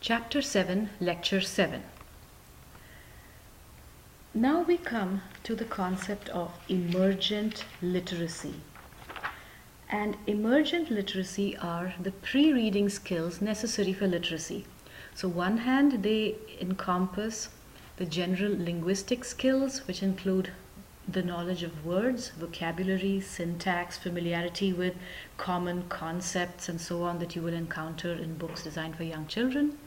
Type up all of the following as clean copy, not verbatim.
Chapter 7, Lecture 7. Now we come to the concept of emergent literacy. And emergent literacy are the pre-reading skills necessary for literacy. So one hand, they encompass the general linguistic skills, which include the knowledge of words, vocabulary, syntax, familiarity with common concepts and so on that you will encounter in books designed for young children.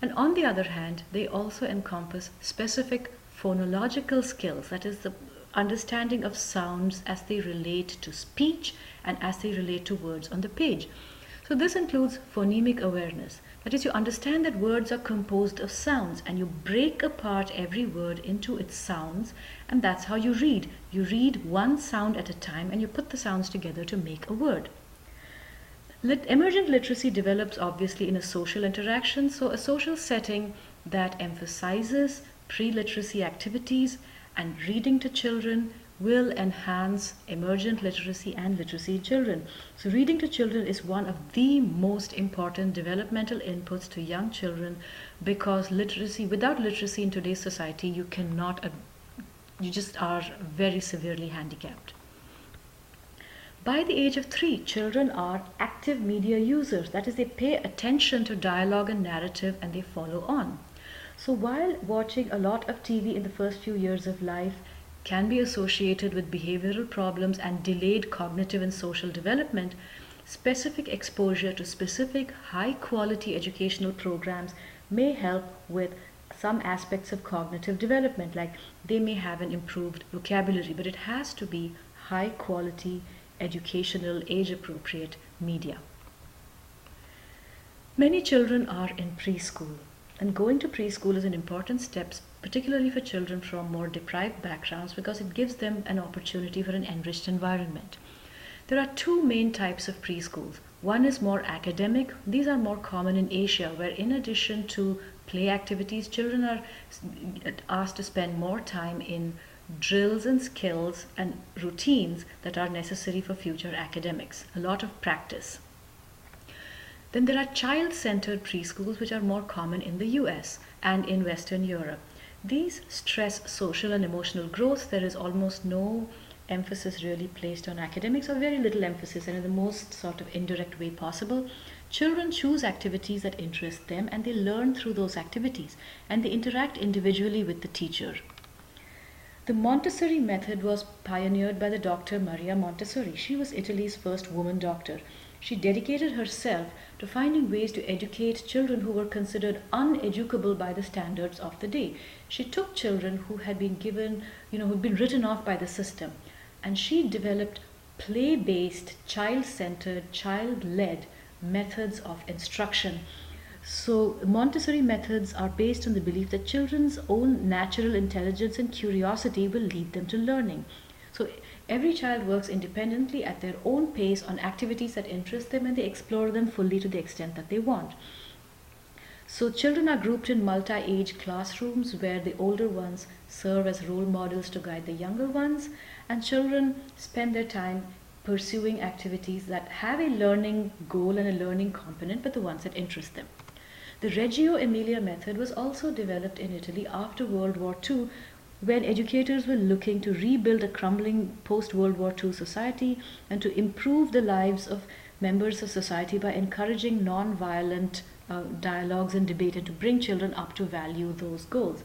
And on the other hand, they also encompass specific phonological skills, that is the understanding of sounds as they relate to speech and as they relate to words on the page. So this includes phonemic awareness. That is, you understand that words are composed of sounds and you break apart every word into its sounds, and that's how you read. You read one sound at a time and you put the sounds together to make a word. Emergent literacy develops obviously in a social interaction, so a social setting that emphasizes pre-literacy activities and reading to children will enhance emergent literacy and literacy in children. So reading to children is one of the most important developmental inputs to young children, because without literacy in today's society, you just are very severely handicapped. By the age of 3, children are active media users. That is, they pay attention to dialogue and narrative and they follow on. So while watching a lot of TV in the first few years of life can be associated with behavioral problems and delayed cognitive and social development, specific exposure to specific high-quality educational programs may help with some aspects of cognitive development, like they may have an improved vocabulary, but it has to be high-quality educational, age-appropriate media. Many children are in preschool, and going to preschool is an important step, particularly for children from more deprived backgrounds, because it gives them an opportunity for an enriched environment. There are two main types of preschools. One is more academic. These are more common in Asia, where in addition to play activities, children are asked to spend more time in drills and skills and routines that are necessary for future academics. A lot of practice. Then there are child-centered preschools, which are more common in the US and in Western Europe. These stress social and emotional growth. There is almost no emphasis really placed on academics, or very little emphasis, and in the most sort of indirect way possible. Children choose activities that interest them and they learn through those activities, and they interact individually with the teacher. The Montessori method was pioneered by the Dr. Maria Montessori. She was Italy's first woman doctor. She dedicated herself to finding ways to educate children who were considered uneducable by the standards of the day. She took children who had been given, who'd been written off by the system, and she developed play-based, child-centered, child-led methods of instruction. So Montessori methods are based on the belief that children's own natural intelligence and curiosity will lead them to learning. So every child works independently at their own pace on activities that interest them, and they explore them fully to the extent that they want. So children are grouped in multi-age classrooms where the older ones serve as role models to guide the younger ones, and children spend their time pursuing activities that have a learning goal and a learning component, but the ones that interest them. The Reggio Emilia method was also developed in Italy after World War II, when educators were looking to rebuild a crumbling post-World War II society and to improve the lives of members of society by encouraging non-violent dialogues and debate, and to bring children up to value those goals.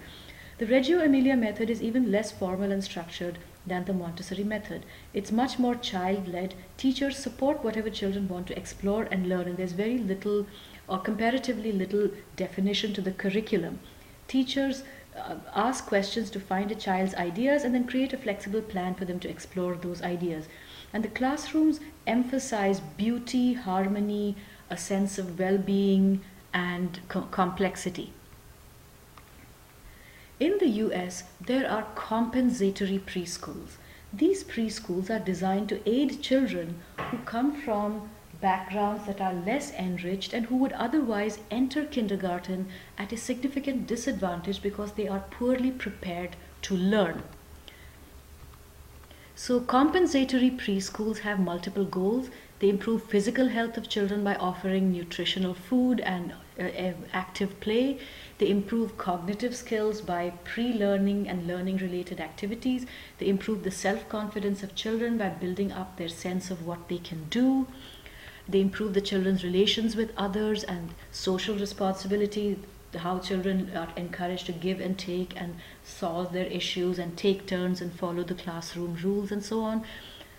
The Reggio Emilia method is even less formal and structured than the Montessori method. It's much more child-led. Teachers support whatever children want to explore and learn, and there's very little or comparatively little definition to the curriculum. Teachers ask questions to find a child's ideas and then create a flexible plan for them to explore those ideas. And the classrooms emphasize beauty, harmony, a sense of well-being, and complexity. In the US, there are compensatory preschools. These preschools are designed to aid children who come from backgrounds that are less enriched and who would otherwise enter kindergarten at a significant disadvantage because they are poorly prepared to learn. So compensatory preschools have multiple goals. They improve physical health of children by offering nutritional food and active play. They improve cognitive skills by pre-learning and learning related activities. They improve the self-confidence of children by building up their sense of what they can do. They improve the children's relations with others and social responsibility, how children are encouraged to give and take and solve their issues and take turns and follow the classroom rules and so on.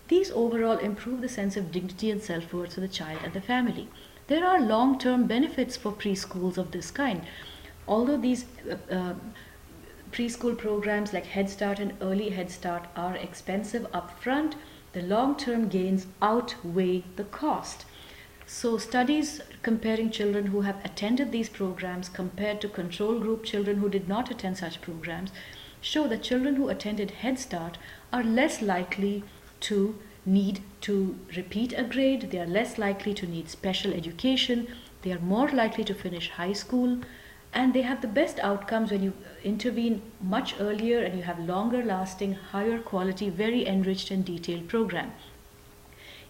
These overall improve the sense of dignity and self-worth of the child and the family. There are long-term benefits for preschools of this kind. Although these preschool programs like Head Start and Early Head Start are expensive upfront, the long-term gains outweigh the cost. So studies comparing children who have attended these programs compared to control group children who did not attend such programs show that children who attended Head Start are less likely to need to repeat a grade, they are less likely to need special education, they are more likely to finish high school, and they have the best outcomes when you intervene much earlier and you have longer lasting, higher quality, very enriched and detailed program.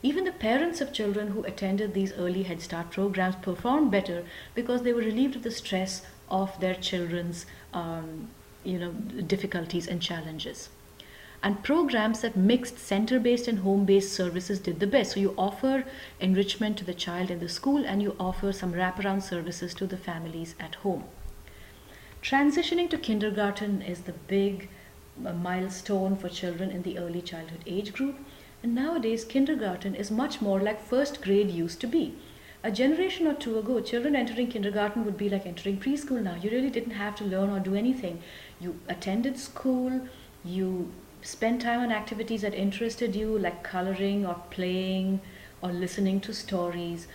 Even the parents of children who attended these early Head Start programs performed better because they were relieved of the stress of their children's difficulties and challenges. And programs that mixed center-based and home-based services did the best. So you offer enrichment to the child in the school and you offer some wraparound services to the families at home. Transitioning to kindergarten is the big milestone for children in the early childhood age group. And nowadays, kindergarten is much more like first grade used to be. A generation or two ago, children entering kindergarten would be like entering preschool now. You really didn't have to learn or do anything. You attended school, you spent time on activities that interested you, like coloring or playing or listening to stories.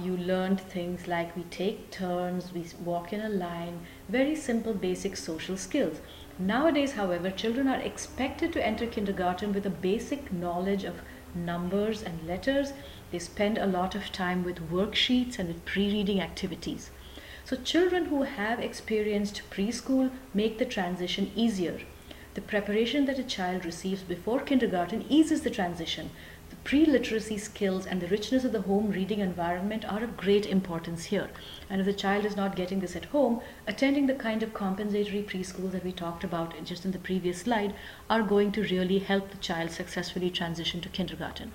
You learned things like we take turns, we walk in a line, very simple basic social skills. Nowadays, however, children are expected to enter kindergarten with a basic knowledge of numbers and letters. They spend a lot of time with worksheets and with pre-reading activities. So children who have experienced preschool make the transition easier. The preparation that a child receives before kindergarten eases the transition. The pre-literacy skills and the richness of the home reading environment are of great importance here. And if the child is not getting this at home, attending the kind of compensatory preschool that we talked about just in the previous slide are going to really help the child successfully transition to kindergarten.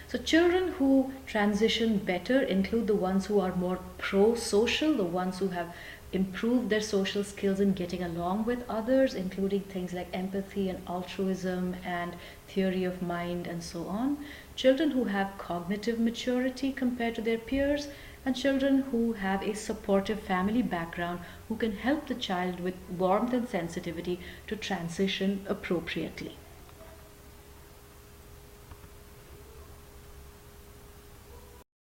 So children who transition better include the ones who are more pro-social, the ones who have improved their social skills in getting along with others, including things like empathy and altruism and theory of mind and so on. Children who have cognitive maturity compared to their peers, and children who have a supportive family background who can help the child with warmth and sensitivity to transition appropriately.